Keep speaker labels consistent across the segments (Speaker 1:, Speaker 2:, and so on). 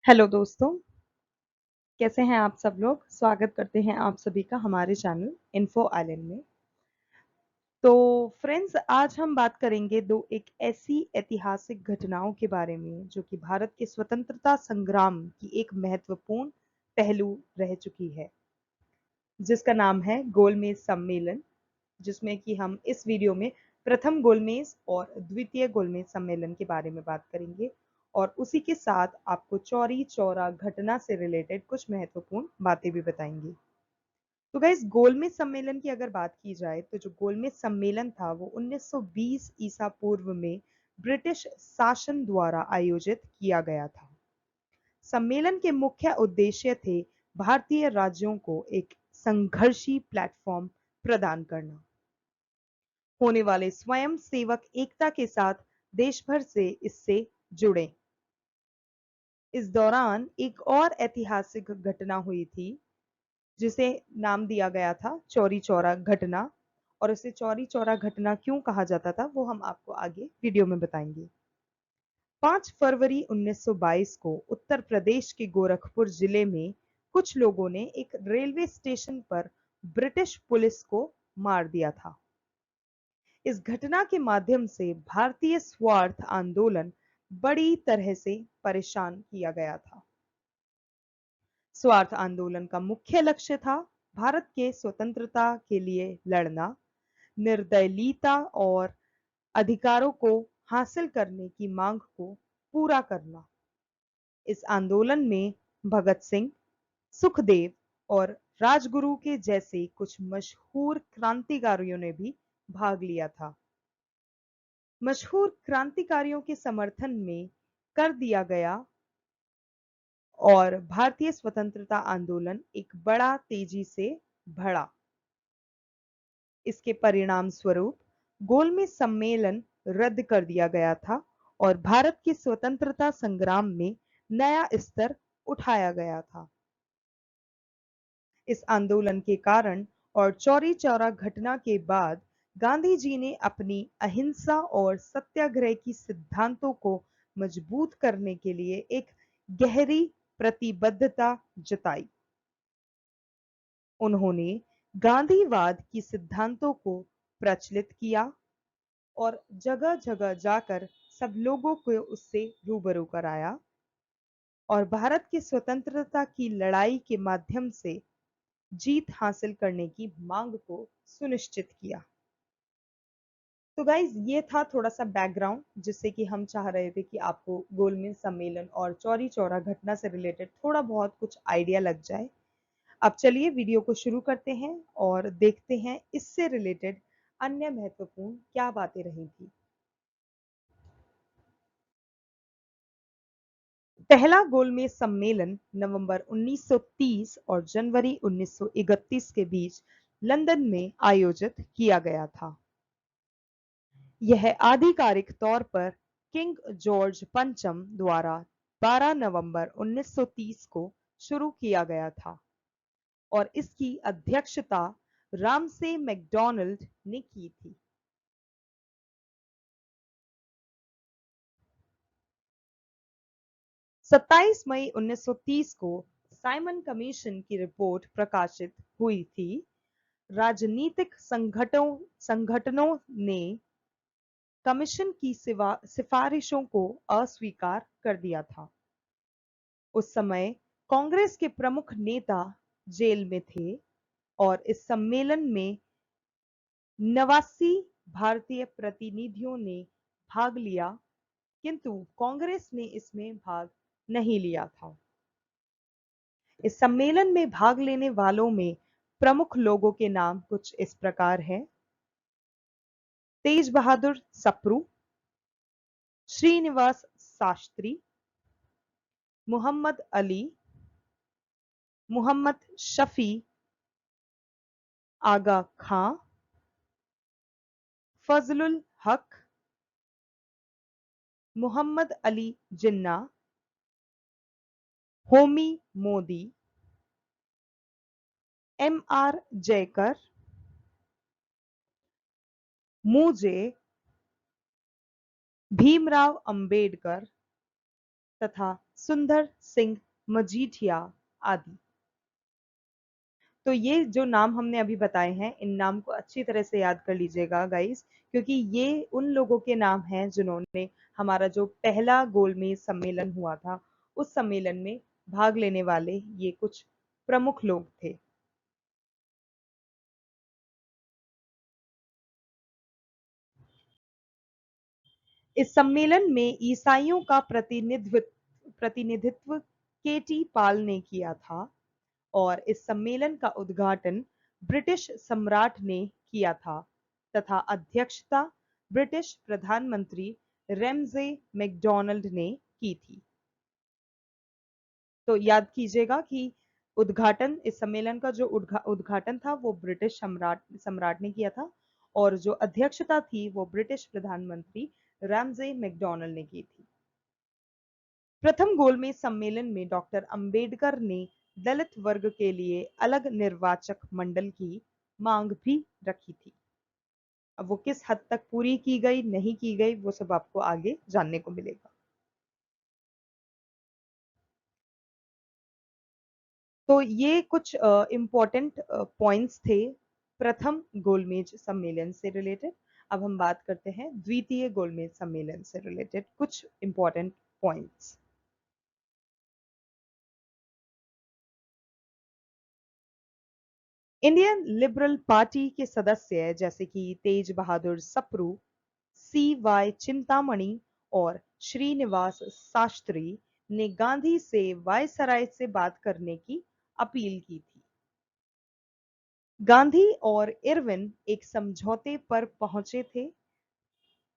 Speaker 1: Hello दोस्तों, कैसे हैं आप सब लोग? स्वागत करते हैं आप सभी का हमारे चैनल इन्फो आइलैंड में। तो फ्रेंड्स, आज हम बात करेंगे एक ऐसी ऐतिहासिक घटनाओं के बारे में जो कि भारत के स्वतंत्रता संग्राम की एक महत्वपूर्ण पहलू रह चुकी है, जिसका नाम है गोलमेज सम्मेलन। जिसमें कि हम इस वीडियो में प्रथम गोलमेज और द्वितीय गोलमेज सम्मेलन के बारे में बात करेंगे और उसी के साथ आपको चौरी चौरा घटना से रिलेटेड कुछ महत्वपूर्ण बातें भी बताएंगे। तो गाइस, गोलमेज सम्मेलन की अगर बात की जाए तो जो गोलमेज सम्मेलन था वो 1920 ईसा पूर्व में ब्रिटिश शासन द्वारा आयोजित किया गया था। सम्मेलन के मुख्य उद्देश्य थे भारतीय राज्यों को एक संघर्षी प्लेटफॉर्म प्रदान करना। होने वाले स्वयं सेवक एकता के साथ देश भर से इससे जुड़े। इस दौरान एक और ऐतिहासिक घटना हुई थी जिसे नाम दिया गया था चौरी चौरा घटना। और इसे चौरी चौरा घटना क्यों कहा जाता था वो हम आपको आगे वीडियो में बताएंगे। 5 फरवरी 1922 को उत्तर प्रदेश के गोरखपुर जिले में कुछ लोगों ने एक रेलवे स्टेशन पर ब्रिटिश पुलिस को मार दिया था। इस घटना के माध्यम से भारतीय स्वार्थ आंदोलन बड़ी तरह से परेशान किया गया था। स्वार्थ आंदोलन का मुख्य लक्ष्य था भारत के स्वतंत्रता के लिए लड़ना, निर्दलीयता और अधिकारों को हासिल करने की मांग को पूरा करना। इस आंदोलन में भगत सिंह, सुखदेव और राजगुरु के जैसे कुछ मशहूर क्रांतिकारियों ने भी भाग लिया था। मशहूर क्रांतिकारियों के समर्थन में कर दिया गया और भारतीय स्वतंत्रता आंदोलन एक बड़ा तेजी से बढ़ा। इसके परिणाम स्वरूप गोलमेज सम्मेलन रद्द कर दिया गया था और भारत के स्वतंत्रता संग्राम में नया स्तर उठाया गया था। इस आंदोलन के कारण और चौरी चौरा घटना के बाद गांधी जी ने अपनी अहिंसा और सत्याग्रह की सिद्धांतों को मजबूत करने के लिए एक गहरी प्रतिबद्धता जताई। उन्होंने गांधीवाद की सिद्धांतों को प्रचलित किया और जगह जगह जाकर सब लोगों को उससे रूबरू कराया और भारत की स्वतंत्रता की लड़ाई के माध्यम से जीत हासिल करने की मांग को सुनिश्चित किया। तो गाइज, ये था थोड़ा सा बैकग्राउंड जिससे कि हम चाह रहे थे कि आपको गोलमेज सम्मेलन और चौरी चौरा घटना से रिलेटेड थोड़ा बहुत कुछ आइडिया लग जाए। अब चलिए वीडियो को शुरू करते हैं और देखते हैं इससे रिलेटेड अन्य महत्वपूर्ण क्या बातें रही थी। पहला गोलमेज सम्मेलन नवंबर 1930 और जनवरी 1931 के बीच लंदन में आयोजित किया गया था। यह आधिकारिक तौर पर किंग जॉर्ज पंचम द्वारा 12 नवंबर 1930 को शुरू किया गया था और इसकी अध्यक्षता रामसे मैकडॉनल्ड ने की थी। 27 मई 1930 को साइमन कमीशन की रिपोर्ट प्रकाशित हुई थी। राजनीतिक संगठनों ने कमीशन की सिफारिशों को अस्वीकार कर दिया था। उस समय कांग्रेस के प्रमुख नेता जेल में थे और इस सम्मेलन में 89 भारतीय प्रतिनिधियों ने भाग लिया, किंतु कांग्रेस ने इसमें भाग नहीं लिया था। इस सम्मेलन में भाग लेने वालों में प्रमुख लोगों के नाम कुछ इस प्रकार हैं: तेज बहादुर सप्रू, श्रीनिवास शास्त्री, मोहम्मद अली, मोहम्मद शफी, आगा खां, फजलुल हक, मोहम्मद अली जिन्ना, होमी मोदी, एम.आर. जयकर, मुझे भीमराव अंबेडकर तथा सुंदर सिंह मजीठिया आदि। तो ये जो नाम हमने अभी बताए हैं, इन नाम को अच्छी तरह से याद कर लीजिएगा गाइस, क्योंकि ये उन लोगों के नाम हैं जिन्होंने हमारा जो पहला गोलमेज सम्मेलन हुआ था, उस सम्मेलन में भाग लेने वाले ये कुछ प्रमुख लोग थे। इस सम्मेलन में ईसाइयों का प्रतिनिधित्व केटी पाल ने किया था और इस सम्मेलन का उद्घाटन ब्रिटिश सम्राट ने किया था तथा अध्यक्षता ब्रिटिश प्रधानमंत्री रैमजे मैकडॉनल्ड ने की थी। तो याद कीजिएगा कि उद्घाटन, इस सम्मेलन का जो उद्घाटन था वो ब्रिटिश सम्राट ने किया था और जो अध्यक्षता थी वो ब्रिटिश प्रधानमंत्री रैमजे मैकडॉनल्ड ने की थी। प्रथम गोलमेज सम्मेलन में डॉक्टर अंबेडकर ने दलित वर्ग के लिए अलग निर्वाचक मंडल की मांग भी रखी थी। अब वो किस हद तक पूरी की गई, नहीं की गई, वो सब आपको आगे जानने को मिलेगा। तो ये कुछ इम्पोर्टेंट पॉइंट्स थे प्रथम गोलमेज सम्मेलन से रिलेटेड। अब हम बात करते हैं द्वितीय गोलमेज सम्मेलन से रिलेटेड कुछ important points. Indian liberal party के सदस्य जैसे कि तेज बहादुर सप्रू, सी वाई चिंतामणि और श्रीनिवास शास्त्री ने गांधी से वायसराय से बात करने की अपील की थी। गांधी और इरविन एक समझौते पर पहुंचे थे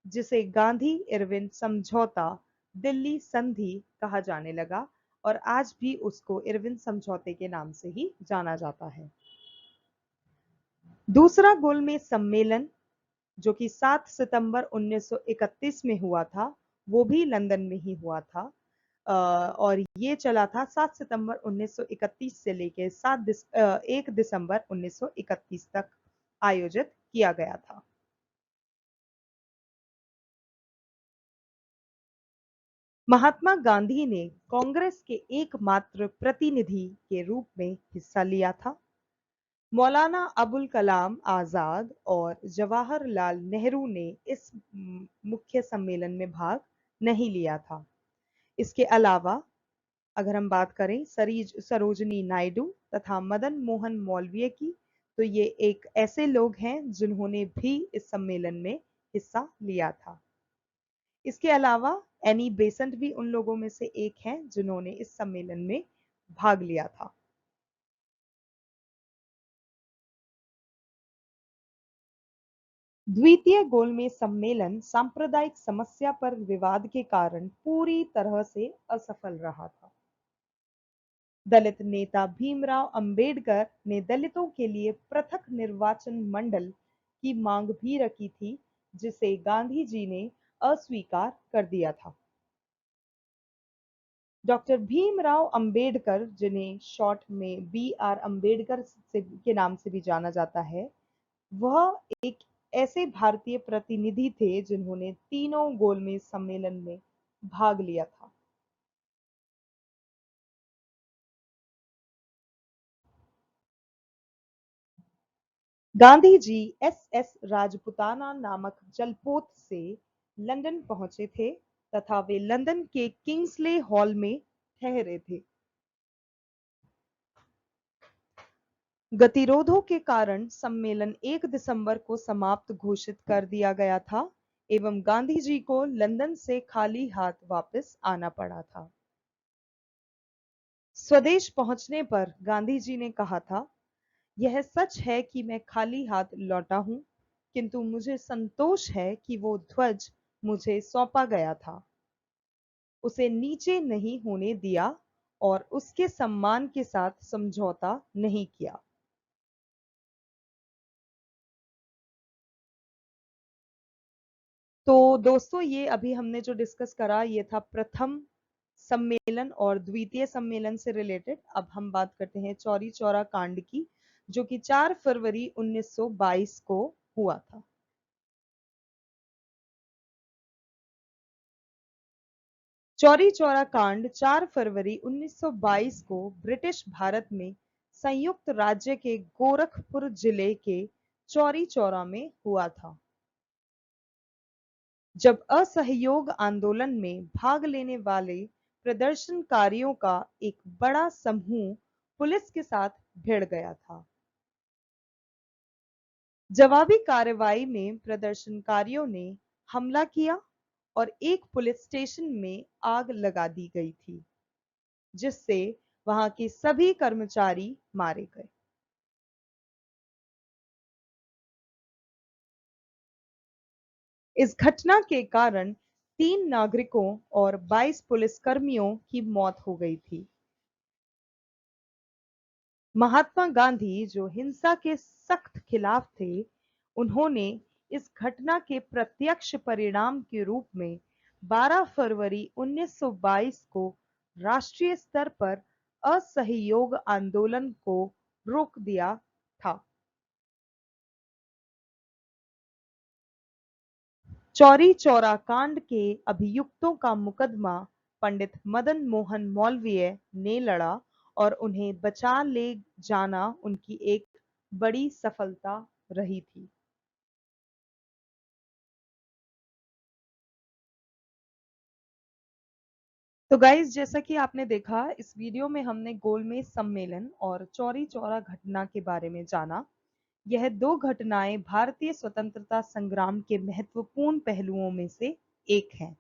Speaker 1: जिसे गांधी इरविन समझौता, दिल्ली संधि कहा जाने लगा और आज भी उसको इरविन समझौते के नाम से ही जाना जाता है। दूसरा गोलमेज सम्मेलन जो कि 7 सितंबर 1931 में हुआ था, वो भी लंदन में ही हुआ था और ये चला था 7 सितंबर 1931 से लेकर 1 दिसंबर 1931 तक आयोजित किया गया था। महात्मा गांधी ने कांग्रेस के एकमात्र प्रतिनिधि के रूप में हिस्सा लिया था। मौलाना अबुल कलाम आजाद और जवाहरलाल नेहरू ने इस मुख्य सम्मेलन में भाग नहीं लिया था। इसके अलावा अगर हम बात करें सरोजनी नायडू तथा मदन मोहन मालवीय की, तो ये एक ऐसे लोग हैं जिन्होंने भी इस सम्मेलन में हिस्सा लिया था। इसके अलावा एनी बेसेंट भी उन लोगों में से एक हैं जिन्होंने इस सम्मेलन में भाग लिया था। द्वितीय गोलमेज सम्मेलन सांप्रदायिक समस्या पर विवाद के कारण पूरी तरह से असफल रहा था। दलित नेता भीमराव अंबेडकर ने दलितों के लिए पृथक निर्वाचन मंडल की मांग भी रखी थी, जिसे गांधी जी ने अस्वीकार कर दिया था। डॉक्टर भीमराव अंबेडकर, जिन्हें शॉर्ट में बी आर अंबेडकर के नाम से भी जाना जाता है, वह एक ऐसे भारतीय प्रतिनिधि थे जिन्होंने तीनों गोलमेज सम्मेलन में भाग लिया था। गांधी जी एस राजपुताना नामक जलपोत से लंदन पहुंचे थे तथा वे लंदन के किंग्सले हॉल में ठहरे थे। गतिरोधों के कारण सम्मेलन 1 दिसंबर को समाप्त घोषित कर दिया गया था एवं गांधी जी को लंदन से खाली हाथ वापस आना पड़ा था। स्वदेश पहुंचने पर गांधी जी ने कहा था, यह सच है कि मैं खाली हाथ लौटा हूं, किंतु मुझे संतोष है कि वो ध्वज मुझे सौंपा गया था, उसे नीचे नहीं होने दिया और उसके सम्मान के साथ समझौता नहीं किया। तो दोस्तों, ये अभी हमने जो डिस्कस करा ये था प्रथम सम्मेलन और द्वितीय सम्मेलन से रिलेटेड। अब हम बात करते हैं चौरी चौरा कांड की, जो कि 4 फरवरी 1922 को हुआ था। चौरी चौरा कांड 4 फरवरी 1922 को ब्रिटिश भारत में संयुक्त राज्य के गोरखपुर जिले के चौरी चौरा में हुआ था, जब असहयोग आंदोलन में भाग लेने वाले प्रदर्शनकारियों का एक बड़ा समूह पुलिस के साथ भिड़ गया था। जवाबी कार्रवाई में प्रदर्शनकारियों ने हमला किया और एक पुलिस स्टेशन में आग लगा दी गई थी, जिससे वहां के सभी कर्मचारी मारे गए। इस घटना के कारण 3 नागरिकों और 22 पुलिसकर्मियों की मौत हो गई थी। महात्मा गांधी, जो हिंसा के सख्त खिलाफ थे, उन्होंने इस घटना के प्रत्यक्ष परिणाम के रूप में 12 फरवरी 1922 को राष्ट्रीय स्तर पर असहयोग आंदोलन को रोक दिया था। चौरी चौरा कांड के अभियुक्तों का मुकदमा पंडित मदन मोहन मालवीय ने लड़ा और उन्हें बचा ले जाना उनकी एक बड़ी सफलता रही थी। तो गाइस, जैसा कि आपने देखा, इस वीडियो में हमने गोलमेज सम्मेलन और चौरी चौरा घटना के बारे में जाना। यह 2 घटनाएं भारतीय स्वतंत्रता संग्राम के महत्वपूर्ण पहलुओं में से एक है,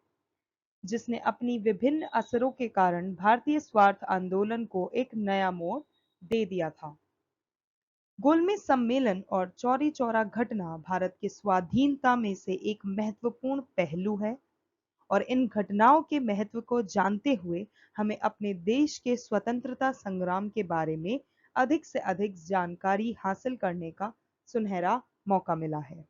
Speaker 1: जिसने अपनी विभिन्न असरों के कारण भारतीय स्वार्थ आंदोलन को एक नया मोड़ दे दिया था। गोलमेज सम्मेलन और चौरी चौरा घटना भारत के स्वाधीनता में से एक महत्वपूर्ण पहलू है, और इन घटनाओं के महत्व को जानते हुए हमें अपने देश के स्वतंत्रता संग्राम के बारे में अधिक से अधिक जानकारी हासिल करने का सुनहरा मौका मिला है।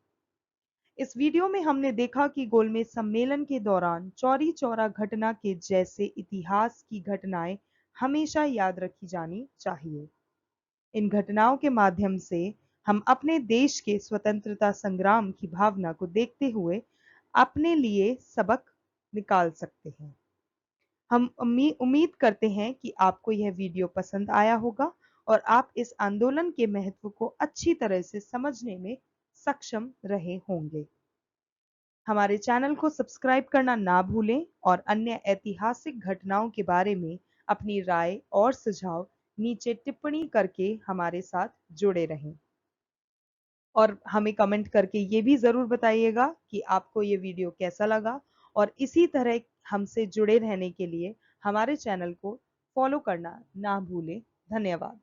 Speaker 1: इस वीडियो में हमने देखा कि गोलमेज सम्मेलन के दौरान चौरी चौरा घटना के जैसे इतिहास की घटनाएं हमेशा याद रखी जानी चाहिए। इन घटनाओं के माध्यम से हम अपने देश के स्वतंत्रता संग्राम की भावना को देखते हुए अपने लिए सबक निकाल सकते हैं। हम उम्मीद करते हैं कि आपको यह वीडियो पसंद आया होगा और आप इस आंदोलन के महत्व को अच्छी तरह से समझने में सक्षम रहे होंगे। हमारे चैनल को सब्सक्राइब करना ना भूलें और अन्य ऐतिहासिक घटनाओं के बारे में अपनी राय और सुझाव नीचे टिप्पणी करके हमारे साथ जुड़े रहें। और हमें कमेंट करके ये भी ज़रूर बताइएगा कि आपको ये वीडियो कैसा लगा, और इसी तरह हमसे जुड़े रहने के लिए हमारे चैनल को फॉलो करना ना भूलें। धन्यवाद।